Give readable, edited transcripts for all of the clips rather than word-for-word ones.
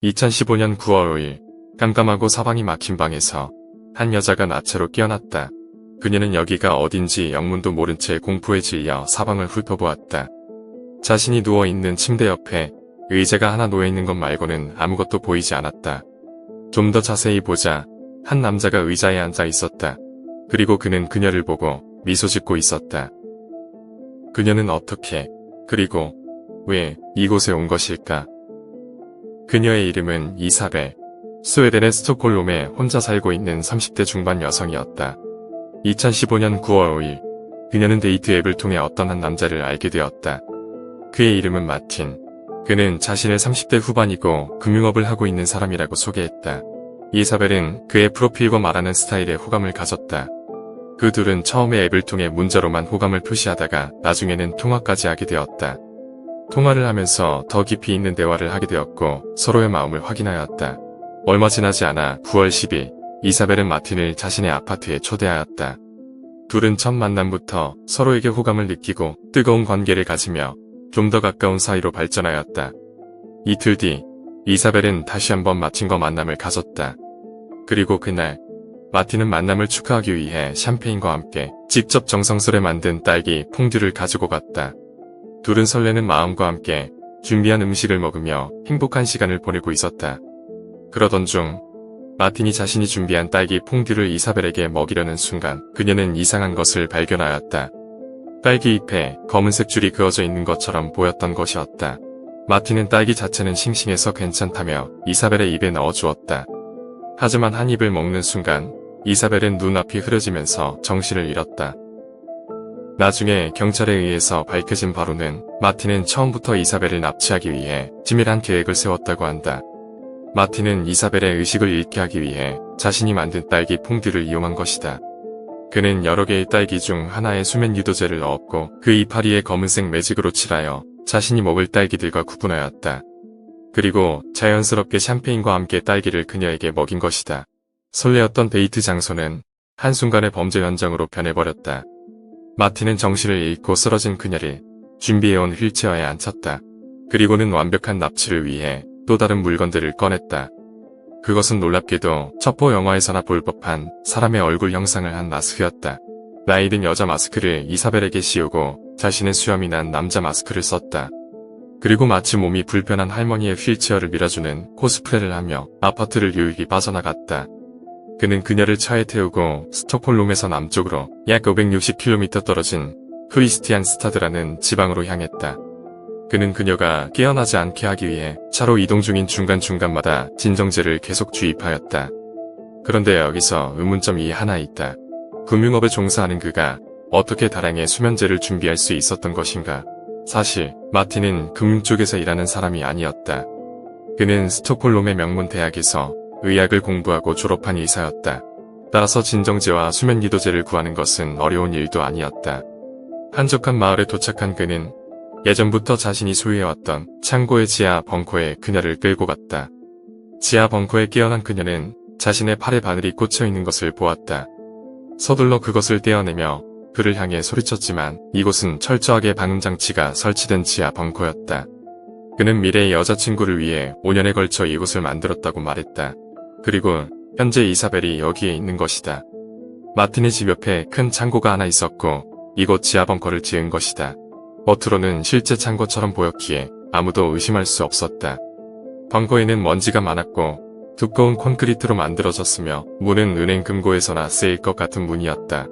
2015년 9월 5일 깜깜하고 사방이 막힌 방에서 한 여자가 나체로 깨어났다. 그녀는 여기가 어딘지 영문도 모른 채 공포에 질려 사방을 훑어보았다. 자신이 누워있는 침대 옆에 의자가 하나 놓여있는 것 말고는 아무것도 보이지 않았다. 좀 더 자세히 보자 한 남자가 의자에 앉아 있었다. 그리고 그는 그녀를 보고 미소 짓고 있었다. 그녀는 어떻게, 그리고 왜 이곳에 온 것일까? 그녀의 이름은 이사벨. 스웨덴의 스톡홀름에 혼자 살고 있는 30대 중반 여성이었다. 2015년 9월 5일 그녀는 데이트 앱을 통해 어떤 한 남자를 알게 되었다. 그의 이름은 마틴. 그는 자신의 30대 후반이고 금융업을 하고 있는 사람이라고 소개했다. 이사벨은 그의 프로필과 말하는 스타일에 호감을 가졌다. 그 둘은 처음에 앱을 통해 문자로만 호감을 표시하다가 나중에는 통화까지 하게 되었다. 통화를 하면서 더 깊이 있는 대화를 하게 되었고 서로의 마음을 확인하였다. 얼마 지나지 않아 9월 10일 이사벨은 마틴을 자신의 아파트에 초대하였다. 둘은 첫 만남부터 서로에게 호감을 느끼고 뜨거운 관계를 가지며 좀 더 가까운 사이로 발전하였다. 이틀 뒤 이사벨은 다시 한번 마틴과 만남을 가졌다. 그리고 그날 마틴은 만남을 축하하기 위해 샴페인과 함께 직접 정성스레 만든 딸기 퐁듀를 가지고 갔다. 둘은 설레는 마음과 함께 준비한 음식을 먹으며 행복한 시간을 보내고 있었다. 그러던 중 마틴이 자신이 준비한 딸기 퐁듀를 이사벨에게 먹이려는 순간 그녀는 이상한 것을 발견하였다. 딸기 잎에 검은색 줄이 그어져 있는 것처럼 보였던 것이었다. 마틴은 딸기 자체는 싱싱해서 괜찮다며 이사벨의 입에 넣어주었다. 하지만 한 입을 먹는 순간 이사벨은 눈앞이 흐려지면서 정신을 잃었다. 나중에 경찰에 의해서 밝혀진 바로는 마틴은 처음부터 이사벨을 납치하기 위해 치밀한 계획을 세웠다고 한다. 마틴은 이사벨의 의식을 잃게 하기 위해 자신이 만든 딸기 퐁듀를 이용한 것이다. 그는 여러 개의 딸기 중 하나에 수면 유도제를 넣었고 그 이파리에 검은색 매직으로 칠하여 자신이 먹을 딸기들과 구분하였다. 그리고 자연스럽게 샴페인과 함께 딸기를 그녀에게 먹인 것이다. 설레었던 데이트 장소는 한순간에 범죄 현장으로 변해버렸다. 마틴은 정신을 잃고 쓰러진 그녀를 준비해온 휠체어에 앉혔다. 그리고는 완벽한 납치를 위해 또 다른 물건들을 꺼냈다. 그것은 놀랍게도 첩보 영화에서나 볼 법한 사람의 얼굴 형상을 한 마스크였다. 나이든 여자 마스크를 이사벨에게 씌우고 자신의 수염이 난 남자 마스크를 썼다. 그리고 마치 몸이 불편한 할머니의 휠체어를 밀어주는 코스프레를 하며 아파트를 유유히 빠져나갔다. 그는 그녀를 차에 태우고 스톡홀름에서 남쪽으로 약 560km 떨어진 크리스티안 스타드라는 지방으로 향했다. 그는 그녀가 깨어나지 않게 하기 위해 차로 이동 중인 중간중간마다 진정제를 계속 주입하였다. 그런데 여기서 의문점이 하나 있다. 금융업에 종사하는 그가 어떻게 다량의 수면제를 준비할 수 있었던 것인가? 사실 마틴은 금융 쪽에서 일하는 사람이 아니었다. 그는 스톡홀름의 명문 대학에서 의학을 공부하고 졸업한 의사였다. 따라서 진정제와 수면유도제를 구하는 것은 어려운 일도 아니었다. 한적한 마을에 도착한 그는 예전부터 자신이 소유해왔던 창고의 지하 벙커에 그녀를 끌고 갔다. 지하 벙커에 깨어난 그녀는 자신의 팔에 바늘이 꽂혀 있는 것을 보았다. 서둘러 그것을 떼어내며 그를 향해 소리쳤지만 이곳은 철저하게 방음장치가 설치된 지하 벙커였다. 그는 미래의 여자친구를 위해 5년에 걸쳐 이곳을 만들었다고 말했다. 그리고 현재 이사벨이 여기에 있는 것이다. 마틴의 집 옆에 큰 창고가 하나 있었고 이곳 지하 벙커를 지은 것이다. 겉으로는 실제 창고처럼 보였기에 아무도 의심할 수 없었다. 벙커에는 먼지가 많았고 두꺼운 콘크리트로 만들어졌으며 문은 은행 금고에서나 쓰일 것 같은 문이었다.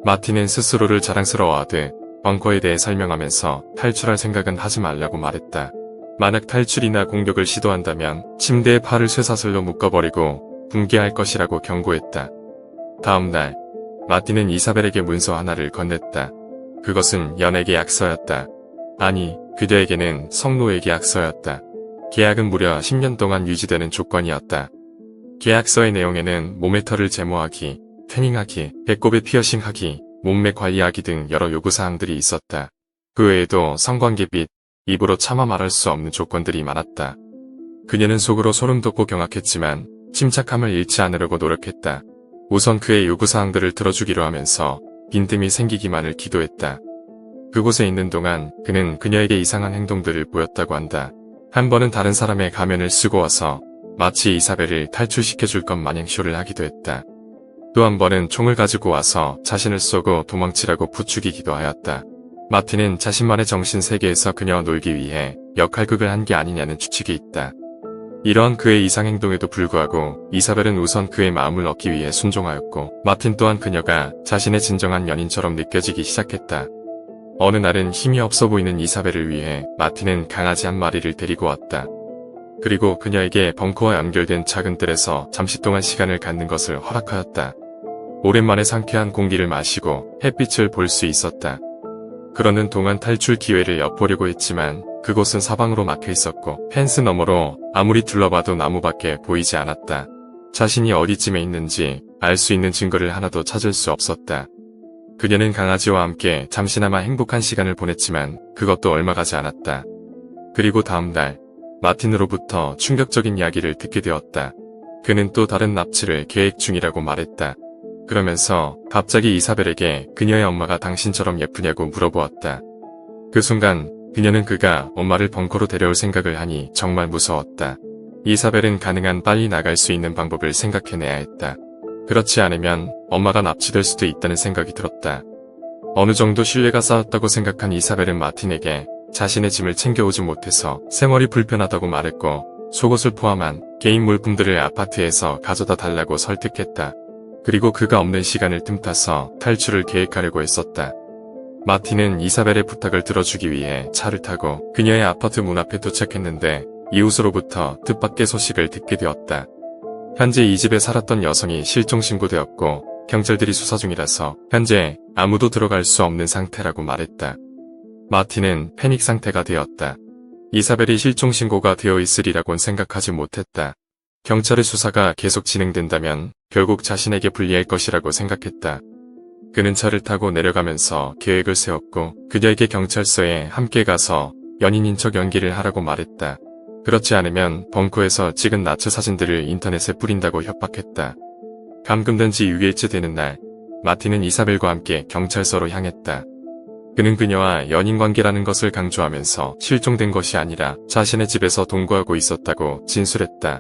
마틴은 스스로를 자랑스러워하듯 벙커에 대해 설명하면서 탈출할 생각은 하지 말라고 말했다. 만약 탈출이나 공격을 시도한다면 침대에 팔을 쇠사슬로 묶어버리고 붕괴할 것이라고 경고했다. 다음 날 마틴은 이사벨에게 문서 하나를 건넸다. 그것은 연애계약서였다. 아니, 그녀에게는 성노예 계약서였다. 계약은 무려 10년 동안 유지되는 조건이었다. 계약서의 내용에는 몸의 털을 제모하기, 태닝하기, 배꼽에 피어싱하기, 몸매 관리하기 등 여러 요구사항들이 있었다. 그 외에도 성관계 및 입으로 차마 말할 수 없는 조건들이 많았다. 그녀는 속으로 소름 돋고 경악했지만 침착함을 잃지 않으려고 노력했다. 우선 그의 요구사항들을 들어주기로 하면서 빈틈이 생기기만을 기도했다. 그곳에 있는 동안 그는 그녀에게 이상한 행동들을 보였다고 한다. 한 번은 다른 사람의 가면을 쓰고 와서 마치 이사벨을 탈출시켜줄 것 마냥 쇼를 하기도 했다. 또 한 번은 총을 가지고 와서 자신을 쏘고 도망치라고 부추기기도 하였다. 마틴은 자신만의 정신 세계에서 그녀와 놀기 위해 역할극을 한 게 아니냐는 추측이 있다. 이러한 그의 이상 행동에도 불구하고 이사벨은 우선 그의 마음을 얻기 위해 순종하였고 마틴 또한 그녀가 자신의 진정한 연인처럼 느껴지기 시작했다. 어느 날은 힘이 없어 보이는 이사벨을 위해 마틴은 강아지 한 마리를 데리고 왔다. 그리고 그녀에게 벙커와 연결된 작은 뜰에서 잠시 동안 시간을 갖는 것을 허락하였다. 오랜만에 상쾌한 공기를 마시고 햇빛을 볼 수 있었다. 그러는 동안 탈출 기회를 엿보려고 했지만 그곳은 사방으로 막혀 있었고 펜스 너머로 아무리 둘러봐도 나무밖에 보이지 않았다. 자신이 어디쯤에 있는지 알 수 있는 증거를 하나도 찾을 수 없었다. 그녀는 강아지와 함께 잠시나마 행복한 시간을 보냈지만 그것도 얼마 가지 않았다. 그리고 다음 날 마틴으로부터 충격적인 이야기를 듣게 되었다. 그는 또 다른 납치를 계획 중이라고 말했다. 그러면서 갑자기 이사벨에게 그녀의 엄마가 당신처럼 예쁘냐고 물어보았다. 그 순간 그녀는 그가 엄마를 벙커로 데려올 생각을 하니 정말 무서웠다. 이사벨은 가능한 빨리 나갈 수 있는 방법을 생각해내야 했다. 그렇지 않으면 엄마가 납치될 수도 있다는 생각이 들었다. 어느 정도 신뢰가 쌓였다고 생각한 이사벨은 마틴에게 자신의 짐을 챙겨오지 못해서 생활이 불편하다고 말했고 속옷을 포함한 개인 물품들을 아파트에서 가져다 달라고 설득했다. 그리고 그가 없는 시간을 틈타서 탈출을 계획하려고 했었다. 마틴은 이사벨의 부탁을 들어주기 위해 차를 타고 그녀의 아파트 문 앞에 도착했는데 이웃으로부터 뜻밖의 소식을 듣게 되었다. 현재 이 집에 살았던 여성이 실종 신고되었고 경찰들이 수사 중이라서 현재 아무도 들어갈 수 없는 상태라고 말했다. 마틴은 패닉 상태가 되었다. 이사벨이 실종 신고가 되어 있으리라곤 생각하지 못했다. 경찰의 수사가 계속 진행된다면 결국 자신에게 불리할 것이라고 생각했다. 그는 차를 타고 내려가면서 계획을 세웠고 그녀에게 경찰서에 함께 가서 연인인 척 연기를 하라고 말했다. 그렇지 않으면 벙커에서 찍은 나체 사진들을 인터넷에 뿌린다고 협박했다. 감금된 지 6일째 되는 날, 마틴은 이사벨과 함께 경찰서로 향했다. 그는 그녀와 연인관계라는 것을 강조하면서 실종된 것이 아니라 자신의 집에서 동거하고 있었다고 진술했다.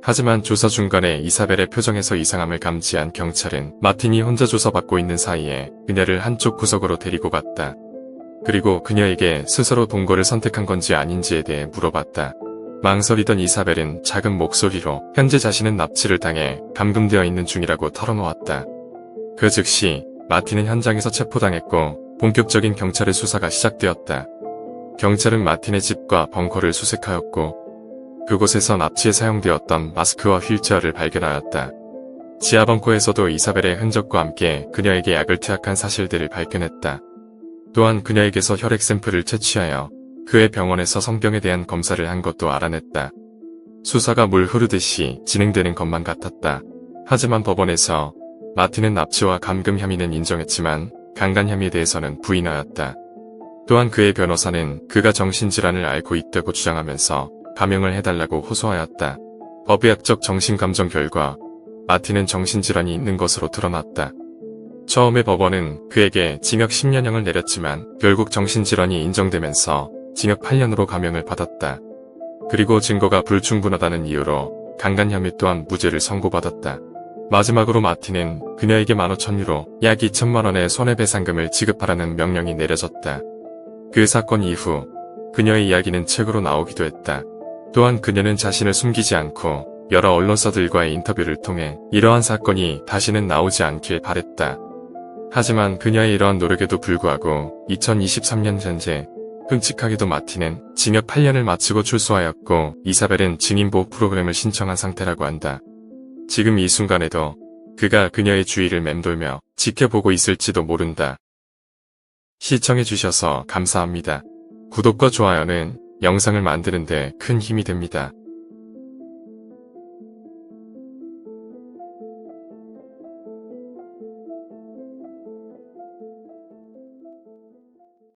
하지만 조사 중간에 이사벨의 표정에서 이상함을 감지한 경찰은 마틴이 혼자 조사받고 있는 사이에 그녀를 한쪽 구석으로 데리고 갔다. 그리고 그녀에게 스스로 동거를 선택한 건지 아닌지에 대해 물어봤다. 망설이던 이사벨은 작은 목소리로 현재 자신은 납치를 당해 감금되어 있는 중이라고 털어놓았다. 그 즉시 마틴은 현장에서 체포당했고 본격적인 경찰의 수사가 시작되었다. 경찰은 마틴의 집과 벙커를 수색하였고 그곳에서 납치에 사용되었던 마스크와 휠체어를 발견하였다. 지하 벙커에서도 이사벨의 흔적과 함께 그녀에게 약을 투약한 사실들을 발견했다. 또한 그녀에게서 혈액 샘플을 채취하여 그의 병원에서 성병에 대한 검사를 한 것도 알아냈다. 수사가 물 흐르듯이 진행되는 것만 같았다. 하지만 법원에서 마틴은 납치와 감금 혐의는 인정했지만 강간 혐의에 대해서는 부인하였다. 또한 그의 변호사는 그가 정신질환을 앓고 있다고 주장하면서 감형을 해달라고 호소하였다. 법의학적 정신감정 결과 마틴은 정신질환이 있는 것으로 드러났다. 처음에 법원은 그에게 징역 10년형을 내렸지만 결국 정신질환이 인정되면서 징역 8년으로 감형을 받았다. 그리고 증거가 불충분하다는 이유로 강간 혐의 또한 무죄를 선고받았다. 마지막으로 마틴은 그녀에게 15,000유로 약 2천만 원의 손해배상금을 지급하라는 명령이 내려졌다. 그 사건 이후 그녀의 이야기는 책으로 나오기도 했다. 또한 그녀는 자신을 숨기지 않고 여러 언론사들과의 인터뷰를 통해 이러한 사건이 다시는 나오지 않길 바랬다. 하지만 그녀의 이러한 노력에도 불구하고 2023년 현재 끔찍하게도 마틴은 징역 8년을 마치고 출소하였고 이사벨은 증인보호 프로그램을 신청한 상태라고 한다. 지금 이 순간에도 그가 그녀의 주위를 맴돌며 지켜보고 있을지도 모른다. 시청해주셔서 감사합니다. 구독과 좋아요는 영상을 만드는 데 큰 힘이 됩니다.